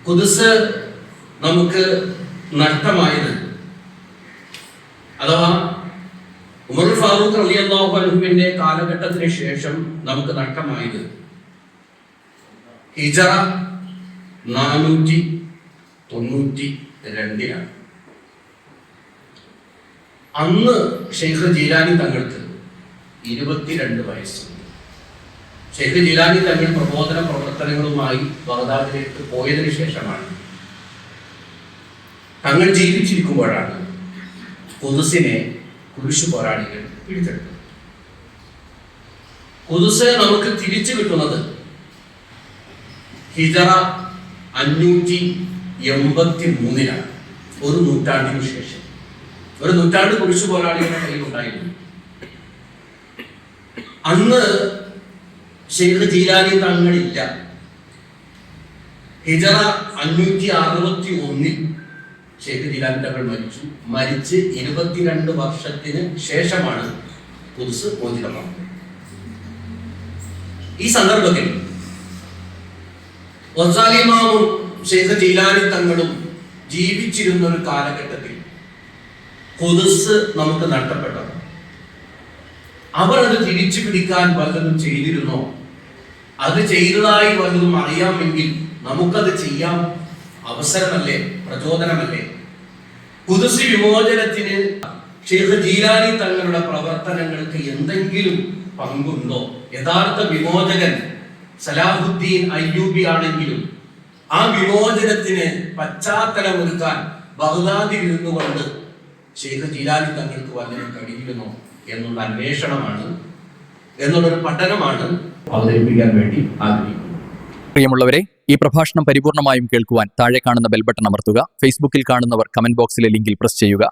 ഖുദ്സ് നമുക്ക് നഷ്ടമായത് അഥവാ ഉമർ ഫാറൂഖ് റളിയല്ലാഹു അൻഹുവിന്റെ കാലഘട്ടത്തിന് ശേഷം നമുക്ക് നഷ്ടമായത് ഹിജറ 492 അന്ന് ഷെയ്ഖ് ജീലാനി തങ്ങൾക്ക് 22 വയസ്സ്. ഷെയ്ഖ് ജീലാനി തങ്ങൾ പ്രബോധന പ്രവർത്തനങ്ങളുമായി ബഗ്ദാദിലേക്ക് പോയതിനു ശേഷമാണ്, തങ്ങൾ ജീവിച്ചിരിക്കുമ്പോഴാണ് ഖുദ്സിനെ കുരിശു പോരാളികൾ പിടിച്ചെടുത്തത്. ഖുദ്സ് നമുക്ക് തിരിച്ചു കിട്ടുന്നത് ഹിജറ 583 ഒരു നൂറ്റാണ്ടിനു ശേഷം. ഒരു നൂറ്റാണ്ട് കുരിശു പോരാളികളുടെ കയ്യിലുണ്ടായിരുന്നു. അന്ന് ഷെയ്ഖ് ജീലാനി തങ്ങളില്ല. ഹിജറ 561 ഷെയ്ഖ് ജീലാനി തങ്ങൾ മരിച്ച് 22 വർഷത്തിന് ശേഷമാണ് ഖുദ്സ് മോചിതമാകുന്നത്. ഈ സന്ദർഭത്തിൽ ഗസാലി ഇമാമും ഷെയ്ഖ് ജീലാനി തങ്ങളും ജീവിച്ചിരുന്ന ഒരു കാലഘട്ടത്തിൽ ഖുദ്സ് നമുക്ക് നഷ്ടപ്പെട്ടത്. അവർ അത് തിരിച്ചു പിടിക്കാൻ വല്ലതും ചെയ്തിരുന്നോ? അത് ചെയ്തതായി വല്ലതും അറിയാമെങ്കിൽ നമുക്കത് ചെയ്യാം. അവസരമല്ലേ, പ്രചോദനമല്ലേ? ഖുദ്സ് വിമോചനത്തിന് ഷെയ്ഖ് ജീലാനി തങ്ങളുടെ പ്രവർത്തനങ്ങൾക്ക് എന്തെങ്കിലും പങ്കുണ്ടോ? യഥാർത്ഥ വിമോചകൻ സലാഹുദ്ദീൻ അയ്യൂബി ആണെങ്കിലും ആ വിമോചനത്തിന് പശ്ചാത്തലമൊരുക്കാൻ ബഗ്ദാദിൽ നിന്നുകൊണ്ട് ഷെയ്ഖ് ജീലാനി തങ്ങൾക്ക് വല്ലതും കഴിയുമോ എന്നുള്ള അന്വേഷണമാണ്, എന്നുള്ളൊരു പഠനമാണ് അവതരിപ്പിക്കാൻ വേണ്ടി ആഗ്രഹിക്കുന്നത്. പ്രിയമുള്ളവരെ, ഈ പ്രഭാഷണം പരിപൂർണമായും കേൾക്കുവാൻ താഴെ കാണുന്ന ബെൽ ബട്ടൺ അമർത്തുക. ഫേസ്ബുക്കിൽ കാണുന്നവർ കമന്റ് ബോക്സിലെ ലിങ്കിൽ പ്രസ് ചെയ്യുക.